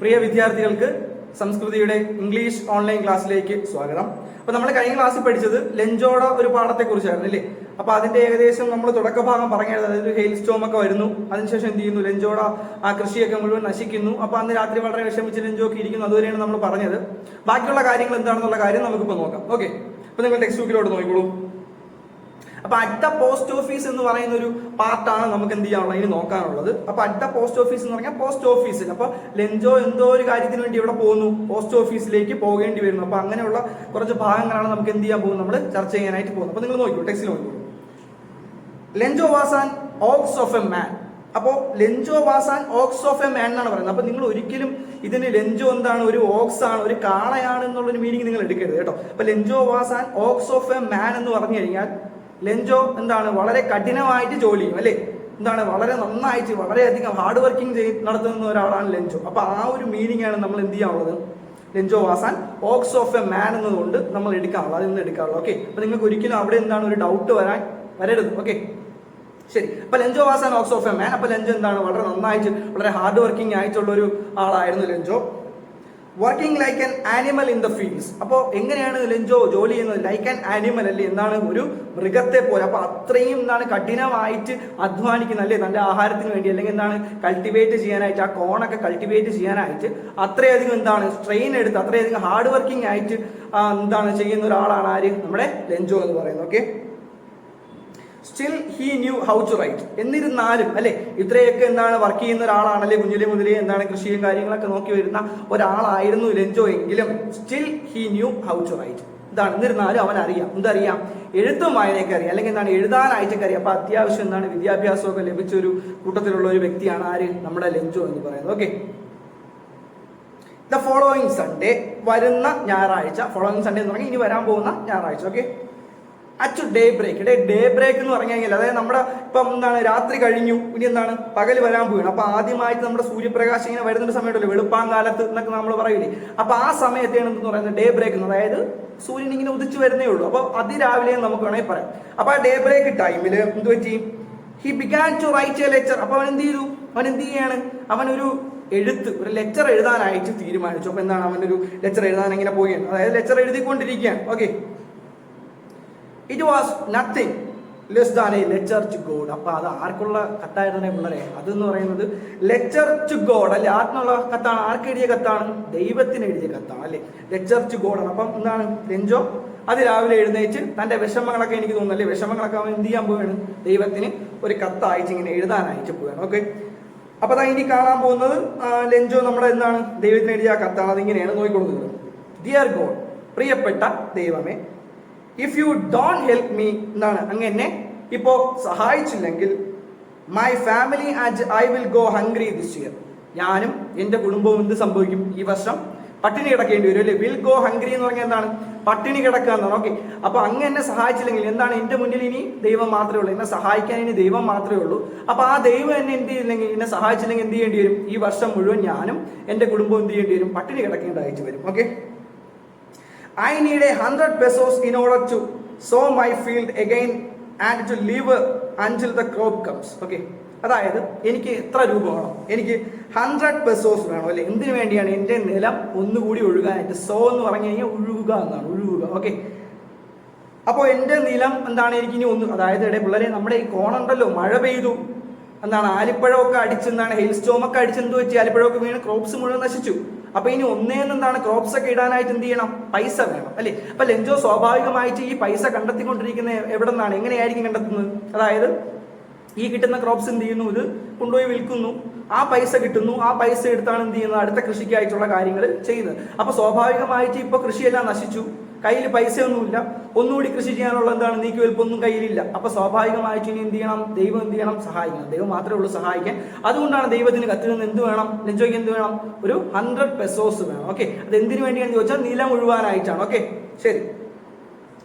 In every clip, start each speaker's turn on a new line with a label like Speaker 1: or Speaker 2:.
Speaker 1: പ്രിയ വിദ്യാർത്ഥികൾക്ക് സംസ്കൃതിയുടെ English online ക്ലാസ്സിലേക്ക് സ്വാഗതം. അപ്പൊ നമ്മൾ കഴിഞ്ഞ ക്ലാസ്സിൽ പഠിച്ചത് ലെഞ്ചോട ഒരു പാഠത്തെ കുറിച്ചായിരുന്നു അല്ലേ. അപ്പൊ അതിന്റെ ഏകദേശം നമ്മൾ തുടക്കഭാഗം പറഞ്ഞത്, അതായത് ഹെയിൽ സ്റ്റോം ഒക്കെ വരുന്നു, അതിനുശേഷം എന്ത് ചെയ്യുന്നു, ലെഞ്ചോട ആ കൃഷിയൊക്കെ മുഴുവൻ നശിക്കുന്നു. അപ്പൊ അന്ന് രാത്രി വളരെ വിഷമിച്ച് ലെഞ്ചോക്കെ ഇരിക്കുന്നു. അതുവരെയാണ് നമ്മൾ പറഞ്ഞത്. ബാക്കിയുള്ള കാര്യങ്ങൾ എന്താണെന്നുള്ള കാര്യം നമുക്കിപ്പോൾ നോക്കാം. ഓക്കെ, അപ്പൊ നിങ്ങൾ ടെക്സ്റ്റ് ബുക്കിലോട്ട് നോക്കിക്കോളൂ. അപ്പൊ അറ്റ് ദ പോസ്റ്റ് ഓഫീസ് എന്ന് പറയുന്ന ഒരു പാർട്ടാണ് നമുക്ക് എന്ത് ചെയ്യാനുള്ളത്, ഇനി നോക്കാനുള്ളത്. അപ്പൊ അറ്റ് ദ പോസ്റ്റ് ഓഫീസ് എന്ന് പറഞ്ഞാൽ പോസ്റ്റ് ഓഫീസിൽ. അപ്പൊ ലെഞ്ചോ എന്തോ ഒരു കാര്യത്തിന് വേണ്ടി ഇവിടെ പോകുന്നു, പോസ്റ്റ് ഓഫീസിലേക്ക് പോകേണ്ടി വരുന്നു. അപ്പൊ അങ്ങനെയുള്ള കുറച്ച് ഭാഗങ്ങളാണ് നമുക്ക് എന്ത് ചെയ്യാൻ പോകുന്നത്, നമ്മൾ ചർച്ച ചെയ്യാനായിട്ട് പോകുന്നത്. അപ്പൊ നിങ്ങൾ നോക്കിക്കോ, ടെക്സ്റ്റിൽ നോക്കിക്കോ. Lencho was an ox of a man. അപ്പോൾ Lencho was an ox of a man എന്നാണ് പറയുന്നത്. അപ്പൊ നിങ്ങൾ ഒരിക്കലും ഇതിന് ലെഞ്ചോ എന്താണ്, ഒരു ഓക്സ് ആണ്, ഒരു കാളയാണ് എന്നുള്ളൊരു മീനിങ് നിങ്ങൾ എടുക്കരുത് കേട്ടോ. അപ്പൊ Lencho was an ox of a man എന്ന് പറഞ്ഞു കഴിഞ്ഞാൽ ലെഞ്ചോ എന്താണ്, വളരെ കഠിനമായിട്ട് ജോലി ചെയ്യും അല്ലേ, എന്താണ്, വളരെ നന്നായിട്ട് വളരെയധികം ഹാർഡ് വർക്കിംഗ് നടത്തുന്ന ഒരാളാണ് ലെഞ്ചോ. അപ്പൊ ആ ഒരു മീനിങ് ആണ് നമ്മൾ എന്ത് ചെയ്യാനുള്ളത്, Lencho was an ox of a man എന്നതുകൊണ്ട് നമ്മൾ എടുക്കാറുള്ളത്, അതിൽ നിന്ന് എടുക്കാറുള്ളത്. ഓക്കെ, അപ്പൊ നിങ്ങൾക്ക് ഒരിക്കലും അവിടെ എന്താണ് ഒരു ഡൗട്ട് വരരുത്. ഓക്കെ, ശരി. അപ്പൊ Lencho was an ox of a man. അപ്പൊ ലെഞ്ചോ എന്താണ്, വളരെ നന്നായിട്ട് വളരെ ഹാർഡ് വർക്കിംഗ് ആയിട്ടുള്ള ഒരു ആളായിരുന്നു Lencho. Working like an animal in the fields. അപ്പോൾ എങ്ങനെയാണ് ലെഞ്ചോ ജോലി ചെയ്യുന്നത്, ലൈക്ക് ആൻ ആനിമൽ അല്ലേ, എന്താണ്, ഒരു മൃഗത്തെ പോലെ. അപ്പൊ അത്രയും എന്താണ് കഠിനമായിട്ട് അധ്വാനിക്കുന്നത് അല്ലേ, നല്ല ആഹാരത്തിന് വേണ്ടി, അല്ലെങ്കിൽ എന്താണ് കൾട്ടിവേറ്റ് ചെയ്യാനായിട്ട്, ആ കോണൊക്കെ കൾട്ടിവേറ്റ് ചെയ്യാനായിട്ട് അത്രയധികം എന്താണ് സ്ട്രെയിൻ എടുത്ത് അത്രയധികം ഹാർഡ് വർക്കിംഗ് ആയിട്ട് എന്താണ് ചെയ്യുന്ന ഒരാളാണ് ആര്, നമ്മുടെ ലെഞ്ചോ എന്ന് പറയുന്നത്. Okay, still he knew how to write. എന്നിരുന്നാലും അല്ലെ, ഇത്രയൊക്കെ എന്താണ് വർക്ക് ചെയ്യുന്ന ഒരാളാണല്ലേ, കുഞ്ഞിലെ മുതലേ എന്താണ് കൃഷിയും കാര്യങ്ങളൊക്കെ നോക്കി വരുന്ന ഒരാളായിരുന്നു ലെഞ്ചോ എങ്കിലും still he knew how to write. ഇതാണ്, എന്നിരുന്നാലും അവൻ അറിയാം, എന്തറിയാം, എഴുത്തും വായനയൊക്കെ അറിയാം, അല്ലെങ്കിൽ എന്താണ് എഴുതാനായിട്ടൊക്കെ അറിയാം. അപ്പൊ അത്യാവശ്യം എന്താണ് വിദ്യാഭ്യാസമൊക്കെ ലഭിച്ച ഒരു കൂട്ടത്തിലുള്ള ഒരു വ്യക്തിയാണ് ആര്, നമ്മുടെ ലെഞ്ചോ എന്ന് പറയുന്നത്. ഓക്കെ, ദ ഫോളോയിങ് സൺഡേ, വരുന്ന ഞായറാഴ്ച, ഫോളോയിങ് സൺഡേ എന്ന് പറഞ്ഞാൽ ഇനി വരാൻ പോകുന്ന ഞായറാഴ്ച. Okay, at daybreak. Daybreak എന്ന് പറഞ്ഞു കഴിഞ്ഞാൽ അതായത് നമ്മുടെ ഇപ്പം എന്താണ് രാത്രി കഴിഞ്ഞു, ഇനി എന്താണ് പകല് വരാൻ പോവുകയാണ്. അപ്പൊ ആദ്യമായിട്ട് നമ്മുടെ സൂര്യപ്രകാശം ഇങ്ങനെ വരുന്നൊരു സമയത്തല്ലോ, വെളുപ്പാങ്കാലത്ത് എന്നൊക്കെ നമ്മൾ പറയില്ലേ. അപ്പൊ ആ സമയത്താണ് എന്ന് പറയുന്നത് ഡേ ബ്രേക്ക് എന്ന്, അതായത് സൂര്യൻ ഇങ്ങനെ ഉദിച്ചു വരുന്നേ ഉള്ളൂ. അപ്പൊ അതിരാവിലെ നമുക്ക് വേണമെങ്കിൽ പറയാം. അപ്പൊ ആ ഡേ ബ്രേക്ക് ടൈമിൽ എന്ത് പറ്റി, he began to write a letter. അപ്പൊ അവൻ എന്ത് ചെയ്തു, അവൻ എന്ത് ചെയ്യാണ്, അവനൊരു ഒരു ലെറ്റർ എഴുതാനായിട്ട് തീരുമാനിച്ചു. അപ്പൊ എന്താണ്, അവനൊരു ലെറ്റർ എഴുതാൻ ഇങ്ങനെ പോവുകയാണ്, അതായത് ലെറ്റർ എഴുതിക്കൊണ്ടിരിക്കുകയാണ്. Okay, it was nothing less than a letter to God. അപ്പൊ അത് ആർക്കുള്ള കത്തായിരുന്നു പിള്ളേരെ, അതെന്ന് പറയുന്നത് ലെറ്റർ ടു ഗോഡ് അല്ലെ, ആർക്കുള്ള കത്താണ്, ആർക്ക് എഴുതിയ കത്താണ്, ദൈവത്തിന് എഴുതിയ കത്താണ് അല്ലെ, ലെറ്റർ ടു ഗോഡ്. അപ്പം എന്താണ്, ലെഞ്ചോ അത് രാവിലെ എഴുന്നേറ്റ് തന്റെ വിഷമങ്ങളൊക്കെ, എനിക്ക് തോന്നുന്നു അല്ലെ, വിഷമങ്ങളൊക്കെ അവൻ എന്ത് ചെയ്യാൻ പോവുകയാണ്, ദൈവത്തിന് ഒരു കത്തയച്ച് ഇങ്ങനെ എഴുതാനയച്ച് പോവുകയാണ്. ഓക്കെ, അപ്പൊ അതാ ഇനി കാണാൻ പോകുന്നത് ലെഞ്ചോ നമ്മുടെ എന്താണ് ദൈവത്തിന് എഴുതിയ കത്താണ്. അതിങ്ങനെയാണ് നോക്കിക്കൊടുക്കുന്നത്. ഡിയർ ഗോഡ്, പ്രിയപ്പെട്ട ദൈവമേ, if you don't help me, എന്താണ്, അങ്ങനെ ഇപ്പോ സഹായിച്ചില്ലെങ്കിൽ, my family and I will go hungry this year. ഞാനും എന്റെ കുടുംബവും എന്ത് സംഭവിക്കും, ഈ വർഷം പട്ടിണി കിടക്കേണ്ടി വരും അല്ലെ. വിൽ ഗോ ഹംഗ്രി എന്ന് പറഞ്ഞാൽ എന്താണ്, പട്ടിണി കിടക്കുക എന്നാണ്. ഓക്കെ, അപ്പൊ അങ്ങ് എന്നെ സഹായിച്ചില്ലെങ്കിൽ എന്താണ്, എന്റെ മുന്നിൽ ഇനി ദൈവം മാത്രമേ ഉള്ളൂ, എന്നെ സഹായിക്കാൻ ഇനി ദൈവം മാത്രമേ ഉള്ളൂ. അപ്പൊ ആ ദൈവം എന്നെ എന്ത് ചെയ്തില്ലെങ്കിൽ, എന്നെ സഹായിച്ചില്ലെങ്കിൽ എന്ത് ചെയ്യേണ്ടി വരും, ഈ വർഷം മുഴുവൻ ഞാനും എന്റെ കുടുംബവും എന്ത് ചെയ്യേണ്ടി വരും, പട്ടിണി കിടക്കേണ്ടതായിട്ട് വരും. Okay, I need 100 pesos in order to sow my field again and to live until the crop comes. Okay, അതായത് എനിക്ക് എത്ര രൂപ വേണം, എനിക്ക് 100 pesos വേണം അല്ലെ. എന്തിനു വേണ്ടിയാണ്, എൻ്റെ നിലം ഒന്നുകൂടി ഒഴുകാനായിട്ട്. സോ എന്ന് പറഞ്ഞു കഴിഞ്ഞാൽ ഒഴുകുക എന്നാണ്, ഒഴുകുക. ഓക്കെ, അപ്പോൾ എൻ്റെ നിലം എന്താണ്, എനിക്ക് ഇനി ഒന്ന്, അതായത് പിള്ളേരെ നമ്മുടെ ഈ കോണുണ്ടല്ലോ, മഴ പെയ്തു എന്താണ്, ആലിപ്പഴമൊക്കെ അടിച്ചെന്താണ്, ഹെയിൽ സ്റ്റോമൊക്കെ അടിച്ചെന്ത് വെച്ച് ആലിപ്പഴമൊക്കെ വീണ് ക്രോപ്സ് മുഴുവൻ നശിച്ചു. അപ്പൊ ഇനി ഒന്നേന്നെന്താണ് ക്രോപ്സ് ഒക്കെ ഇടാനായിട്ട് എന്ത് ചെയ്യണം, പൈസ വേണം അല്ലെ. അപ്പൊ ലെഞ്ചോ സ്വാഭാവികമായിട്ട് ഈ പൈസ കണ്ടെത്തിക്കൊണ്ടിരിക്കുന്ന എവിടെ നിന്നാണ്, എങ്ങനെയായിരിക്കും കണ്ടെത്തുന്നത്, അതായത് ഈ കിട്ടുന്ന ക്രോപ്സ് എന്ത് ചെയ്യുന്നു, ഇത് കൊണ്ടുപോയി വിൽക്കുന്നു, ആ പൈസ കിട്ടുന്നു, ആ പൈസ എടുത്താണ് എന്ത് ചെയ്യുന്നത്, അടുത്ത കൃഷിക്കായിട്ടുള്ള കാര്യങ്ങൾ ചെയ്യുന്നത്. അപ്പൊ സ്വാഭാവികമായിട്ട് ഇപ്പൊ കൃഷിയെല്ലാം നശിച്ചു, കയ്യിൽ പൈസയൊന്നുമില്ല, ഒന്നുകൂടി കൃഷി ചെയ്യാനുള്ള എന്താണ് നീക്കുവെൽപ്പൊന്നും കയ്യിലില്ല. അപ്പൊ സ്വാഭാവികമായിട്ട് ഇനി എന്ത് ചെയ്യണം, ദൈവം എന്ത് ചെയ്യണം, സഹായിക്കണം. ദൈവം മാത്രമേ ഉള്ളൂ സഹായിക്കാൻ. അതുകൊണ്ടാണ് ദൈവത്തിന് കത്തിൽ നിന്ന് എന്ത് വേണം, ലെഞ്ചോയ്ക്ക് എന്ത് വേണം, ഒരു 100 pesos വേണം. ഓക്കെ, അത് എന്തിനു വേണ്ടിയാണെന്ന് ചോദിച്ചാൽ നിലം മുഴുവാനായിട്ടാണ്. ഓക്കെ, ശരി.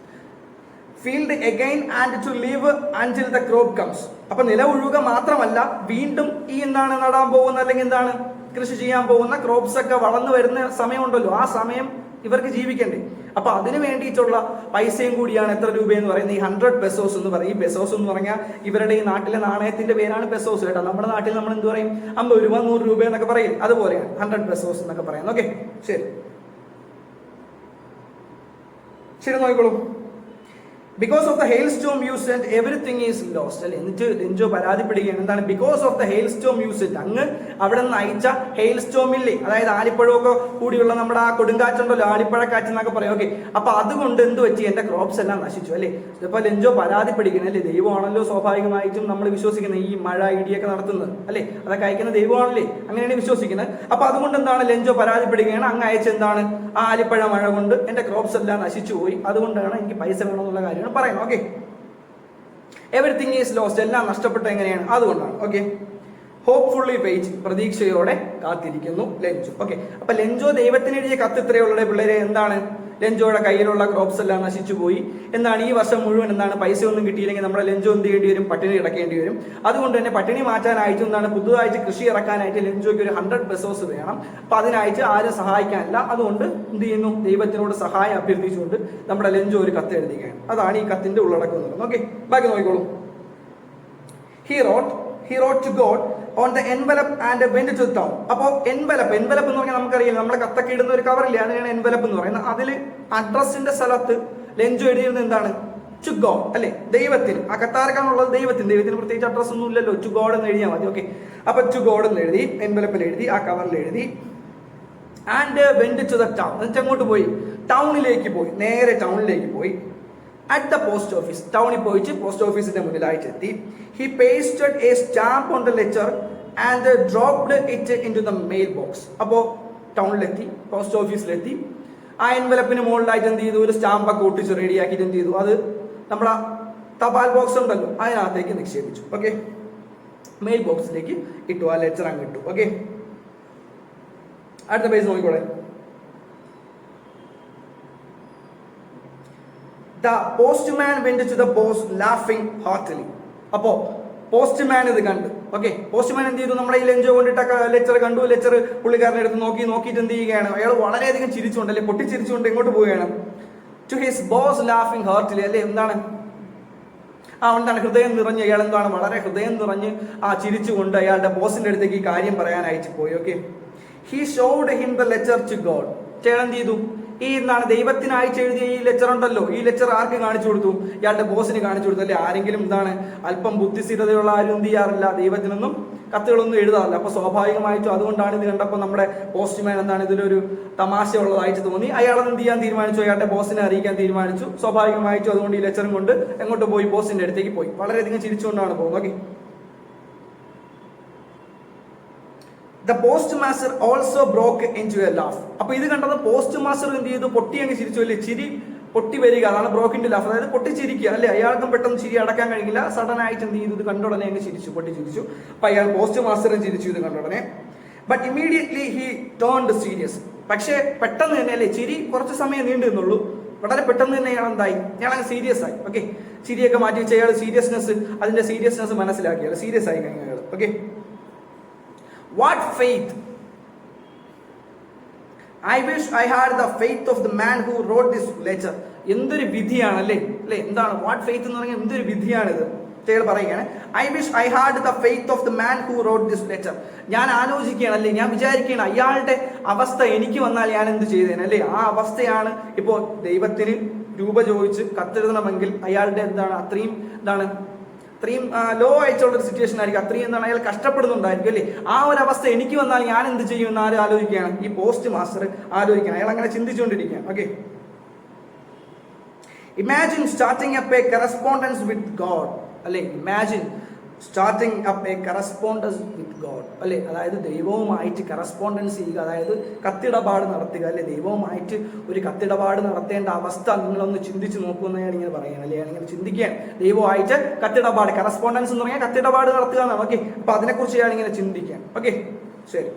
Speaker 1: Field again and to leave until the crop comes. അപ്പൊ നില ഒഴുകുക മാത്രമല്ല, വീണ്ടും ഈ എന്താണ് നടാൻ പോകുന്ന, അല്ലെങ്കിൽ എന്താണ് കൃഷി ചെയ്യാൻ പോകുന്ന ക്രോപ്സ് ഒക്കെ വളർന്നു വരുന്ന സമയമുണ്ടല്ലോ, ആ സമയം ഇവർക്ക് ജീവിക്കണ്ടേ. അപ്പൊ അതിന് വേണ്ടിയിട്ടുള്ള പൈസയും കൂടിയാണ് എത്ര രൂപയെന്ന് പറയുന്നത്, ഈ 100 പെസോസ് എന്ന് പറയും. ഈ പെസോസ് എന്ന് പറഞ്ഞാൽ ഇവരുടെ ഈ നാട്ടിലെ നാണയത്തിന്റെ പേരാണ് പെസോസ് കേട്ടോ. നമ്മുടെ നാട്ടിൽ നമ്മൾ എന്ത് പറയും, 50 രൂപ 100 രൂപ എന്നൊക്കെ പറയും, അതുപോലെയാണ് 100 പെസോസ് എന്നൊക്കെ പറയാം. ഓക്കെ, ശരി നോക്കിക്കോളൂ. Because of the hailstorm you sent everything is lost അല്ലെ. എന്നിട്ട് ലെഞ്ചോ പരാതിപ്പെടുകയാണ്, എന്താണ്, because of the hailstorm you sent, അങ്ങ് അവിടെ നിന്ന് അയച്ച ഹെയിൽ സ്റ്റോമില്ലേ, അതായത് ആലിപ്പഴമൊക്കെ കൂടിയുള്ള നമ്മുടെ ആ കൊടുങ്കാറ്റുണ്ടല്ലോ, ആലിപ്പഴക്കാറ്റ് എന്നൊക്കെ പറയും. ഓക്കെ, അപ്പൊ അതുകൊണ്ട് എന്ത് പറ്റി, എന്റെ ക്രോപ്സ് എല്ലാം നശിച്ചു അല്ലെ. ഇപ്പൊ ലെഞ്ചോ പരാതിപ്പെടുകയാണ് അല്ലെ. ദൈവമാണല്ലോ സ്വാഭാവികമായിട്ടും നമ്മൾ വിശ്വസിക്കുന്നത്, ഈ മഴ ഇടിയൊക്കെ നടത്തുന്നത് അല്ലെ, അതൊക്കെ അയക്കുന്ന ദൈവമാണല്ലേ, അങ്ങനെയാണ് വിശ്വസിക്കുന്നത്. അപ്പൊ അതുകൊണ്ട് എന്താണ് ലെഞ്ചോ പരാതിപ്പെടുകയാണ്, അങ്ങ് അയച്ച എന്താണ്, ആ ആലിപ്പഴ മഴ കൊണ്ട് എന്റെ ക്രോപ്സ് എല്ലാം നശിച്ചു പോയി, അതുകൊണ്ടാണ് എനിക്ക് പൈസ വേണമെന്നുള്ള കാര്യം പറയുന്നത്. ഓക്കെ, എവറിത്തിങ് ഈസ് ലോസ്റ്റ്, എല്ലാം നഷ്ടപ്പെട്ട എങ്ങനെയാണ്, അതുകൊണ്ടാണ്. ഓക്കെ, ഹോപ്പ്ഫുള്ളി വെയിറ്റ്, പ്രതീക്ഷയോടെ കാത്തിരിക്കുന്നു ലെഞ്ചോ. ഓക്കെ, അപ്പൊ ലെഞ്ചോ ദൈവത്തിന് എഴുതിയ കത്ത് ഇത്രയുള്ള പിള്ളേരെ, എന്താണ്, ലെഞ്ചോയുടെ കയ്യിലുള്ള ക്രോപ്സ് എല്ലാം നശിച്ചു പോയി എന്നാണ്. ഈ വർഷം മുഴുവൻ എന്താണ്, പൈസ ഒന്നും കിട്ടിയില്ലെങ്കിൽ നമ്മുടെ ലെഞ്ചോ എന്ത് ചെയ്യേണ്ടി വരും, പട്ടിണി കിടക്കേണ്ടി വരും. അതുകൊണ്ട് തന്നെ പട്ടിണി മാറ്റാനായിട്ട് എന്താണ്, പുതുതായിട്ട് കൃഷി ഇറക്കാനായിട്ട് ലെഞ്ചോയ്ക്ക് ഒരു 100 പെസോസ് വേണം. അപ്പൊ അതിനായിട്ട് ആരും സഹായിക്കാനില്ല. അതുകൊണ്ട് എന്ത് ചെയ്യുന്നു, ദൈവത്തിനോട് സഹായം അഭ്യർത്ഥിച്ചുകൊണ്ട് നമ്മുടെ ലെഞ്ചോ ഒരു കത്ത് എഴുതുകയാണ്. അതാണ് ഈ കത്തിന്റെ ഉള്ളടക്കം എന്ന് പറയുന്നത്. ഓക്കെ, ബാക്കി നോക്കിക്കോളൂ. He wrote to God on the envelope and went to the town. അപ്പോൾ envelope എന്ന് പറഞ്ഞാൽ നമുക്കറിയാം, നമ്മുടെ കത്തൊക്കെ ഇടുന്ന ഒരു കവറില്ലേ, അതിനാണ് envelope എന്ന് പറയുന്നത്. അതിൽ അഡ്രസ്സിന്റെ സ്ഥലത്ത് ലെഞ്ചോ എഴുതിയിരുന്നത് എന്താണ്, ടു ഗോഡ് അല്ലെ, ദൈവത്തിന്. ആ കത്താർക്കാണുള്ളത് ദൈവത്തിന് പ്രത്യേകിച്ച് അഡ്രസ് ഒന്നും ഇല്ലല്ലോ, ടു ഗോഡ് എന്ന് എഴുതിയാൽ മതി. ഓക്കെ, അപ്പൊ ടു ഗോഡ് എന്ന് എഴുതി, envelope എഴുതി, ആ കവറിൽ എഴുതി. And went to the town, എന്നിട്ട് അങ്ങോട്ട് പോയി, ടൗണിലേക്ക് പോയി, നേരെ ടൗണിലേക്ക് പോയി. അറ്റ് ദ പോസ്റ്റ് ഓഫീസ്, ടൗണിൽ പോയിട്ട് പോസ്റ്റ് ഓഫീസിന്റെ മുന്നിലായിട്ട് എത്തി. He pasted a stamp on the letter and dropped it into the mailbox. അപ്പോൾ ടൗണിലെത്തി, പോസ്റ്റ് ഓഫീസിലെത്തി, ആ എൻവലപ്പിന് മുകളിലായിട്ട് എന്ത് ചെയ്തു, ഒരു സ്റ്റാമ്പൊക്കെ ഒട്ടിച്ച് റെഡിയാക്കിയിട്ട് എന്ത് ചെയ്തു, അത് നമ്മുടെ തപാൽ ബോക്സ് ഉണ്ടല്ലോ അതിനകത്തേക്ക് നിക്ഷേപിച്ചു. ഓക്കെ, മെയിൽ ബോക്സിലേക്ക് ഇട്ടു, ആ ലെറ്റർ അങ്ങ് ഇട്ടു. ഓക്കെ, അടുത്ത പേജ് നോക്കിക്കോളെ. The postman went to the post laughing heartily. അപ്പോ പോസ്റ്റ്മാൻ ഇത് കണ്ടു. ഓക്കെ, പോസ്റ്റ്മാൻ എന്ത് ചെയ്തു, നമ്മുടെ ഈ ലെഞ്ചോ കൊണ്ടിട്ട ലെറ്റർ കണ്ടു. ലെറ്റർ പുള്ളിക്കാരനെ എടുത്ത് നോക്കിയിട്ട് എന്ത് ചെയ്യുകയാണ്, അയാൾ വളരെയധികം ചിരിച്ചുകൊണ്ട് അല്ലെ, പൊട്ടിച്ചിരിച്ചുകൊണ്ട് എങ്ങോട്ട് പോവുകയാണ്, to his boss laughing heartily അല്ലെ. എന്താണ്, എന്താണ്, ഹൃദയം നിറഞ്ഞ് അയാൾ എന്താണ്, വളരെ ഹൃദയം നിറഞ്ഞ് ആ ചിരിച്ചുകൊണ്ട് അയാളുടെ ബോസിന്റെ അടുത്തേക്ക് ഈ കാര്യം പറയാനായിട്ട് പോയി. Okay, he showed him the letter to God. അയാൾ എന്ത് ചെയ്തു, ഈ എന്താണ്, ദൈവത്തിനായിട്ട് എഴുതിയ ഈ ലെറ്റർ ഉണ്ടല്ലോ, ഈ ലെറ്റർ ആർക്ക് കാണിച്ചു കൊടുത്തു, ഇയാളുടെ ബോസിന് കാണിച്ചു കൊടുത്തു അല്ലെ. ആരെങ്കിലും എന്താണ്, അല്പം ബുദ്ധിസ്ഥിരതയുള്ള ആരും എന്ത് ചെയ്യാറില്ല, ദൈവത്തിനൊന്നും കത്തുകളൊന്നും എഴുതാറില്ല. അപ്പൊ സ്വാഭാവികമായിട്ടും അതുകൊണ്ടാണ് ഇത് കണ്ടപ്പോൾ നമ്മുടെ പോസ്റ്റ്മാൻ എന്താണ്, ഇതിലൊരു തമാശ ഉള്ളതായിട്ട് തോന്നി. അയാൾ എന്ത് ചെയ്യാൻ തീരുമാനിച്ചു, അയാളുടെ ബോസിനെ അറിയിക്കാൻ തീരുമാനിച്ചു. സ്വാഭാവികമായിട്ടും അതുകൊണ്ട് ഈ ലെറ്ററും കൊണ്ട് എങ്ങോട്ട് പോയി, ബോസിന്റെ അടുത്തേക്ക് പോയി. വളരെയധികം ചിരിച്ചുകൊണ്ടാണ് പോകുന്നത്. Okay, The postmaster also broke into a laugh. അപ്പൊ ഇത് കണ്ടത് പോസ്റ്റ് മാസ്റ്റർ എന്ത് ചെയ്തു, പൊട്ടി അങ്ങ് ചിരിച്ചു അല്ലേ. ചിരി പൊട്ടി വരിക, അതാണ് ബ്രോക്ക് ഇൻ ടു ലാഫ്, അതായത് പൊട്ടിച്ചിരിക്കുക അല്ലെ. അയാൾക്കും പെട്ടെന്ന് ചിരി അടക്കാൻ കഴിയില്ല, സഡൻ ആയിട്ട് എന്ത് ചെയ്തു, ഇത് കണ്ടുടനെ അങ്ങ് ചിരിച്ചു, പൊട്ടിച്ചിരിച്ചു. അപ്പൊ അയാൾ പോസ്റ്റ് മാസ്റ്ററും ചിരിച്ചു ഇത് കണ്ടുടനെ. But immediately he turned serious. പക്ഷെ പെട്ടെന്ന് തന്നെ അല്ലേ, ചിരി കുറച്ച് സമയം നീണ്ടു നിന്നുള്ളൂ, വളരെ പെട്ടെന്ന് തന്നെ അയാൾ എന്തായി, അയാൾ അങ്ങ് സീരിയസ് ആയി. ഓക്കെ, ചിരിയൊക്കെ മാറ്റി വെച്ച് അയാൾ അതിന്റെ സീരിയസ്നെസ് മനസ്സിലാക്കി, അയാൾ സീരിയസ് ആയി കഴിഞ്ഞു അയാൾ. Okay, what faith, I wish I had the faith of the man who wrote this letter. എന്തൊരു വിധിയാണ് അല്ലേ, എന്താണ് വാട്ട് ഫെയ്ത്ത് എന്ന് പറഞ്ഞാൽ, എന്തൊരു വിധിയാണിത്. അയാൾ പറയുകയാണ്, I wish I had the faith of the man who rote this letter. ഞാൻ ആലോചിക്കുകയാണ് അല്ലേ, ഞാൻ വിചാരിക്കുകയാണ് അയാളുടെ അവസ്ഥ എനിക്ക് വന്നാൽ ഞാൻ എന്ത് ചെയ്തേനെ അല്ലേ. ആ അവസ്ഥയാണ് ഇപ്പോൾ ദൈവത്തിന് രൂപ ചോദിച്ച് കത്തെഴുതണമെങ്കിൽ അയാളുടെ എന്താണ്, അത്രയും ലോ ആയിട്ടുള്ള ഒരു സിറ്റുവേഷൻ ആയിരിക്കും, അത്രയും എന്താണ് അയാൾ കഷ്ടപ്പെടുന്നുണ്ടായിരിക്കും അല്ലേ. ആ ഒരു അവസ്ഥ എനിക്ക് വന്നാൽ ഞാൻ എന്ത് ചെയ്യും എന്ന് ആരും ആലോചിക്കുകയാണ്, ഈ പോസ്റ്റ് മാസ്റ്റർ ആലോചിക്കുകയാണ്. അയാൾ അങ്ങനെ ചിന്തിച്ചുകൊണ്ടിരിക്കുകയാണ്. Okay, imagine starting up a correspondence with God അല്ലെ. Imagine starting up a correspondence with God അല്ലെ, അതായത് ദൈവവുമായിട്ട് കറസ്പോണ്ടൻസ് ചെയ്യുക, അതായത് കത്തിടപാട് നടത്തുക അല്ലെ. ദൈവവുമായിട്ട് ഒരു കത്തിടപാട് നടത്തേണ്ട അവസ്ഥ നിങ്ങളൊന്ന് ചിന്തിച്ച് നോക്കുമെന്ന് ഞാൻ ഇങ്ങനെ പറയുകയാണ് അല്ലെ. ഞാനിങ്ങനെ ചിന്തിക്കുകയാണ്, ദൈവമായിട്ട് കത്തിടപാട്, കറസ്പോണ്ടൻസ് എന്ന് പറഞ്ഞാൽ കത്തിടപാട് നടത്തുക എന്നാണ്. ഓക്കെ, അപ്പൊ അതിനെക്കുറിച്ച് ഞാൻ ഇങ്ങനെ ചിന്തിക്കുകയാണ്. ഓക്കെ, ശരി.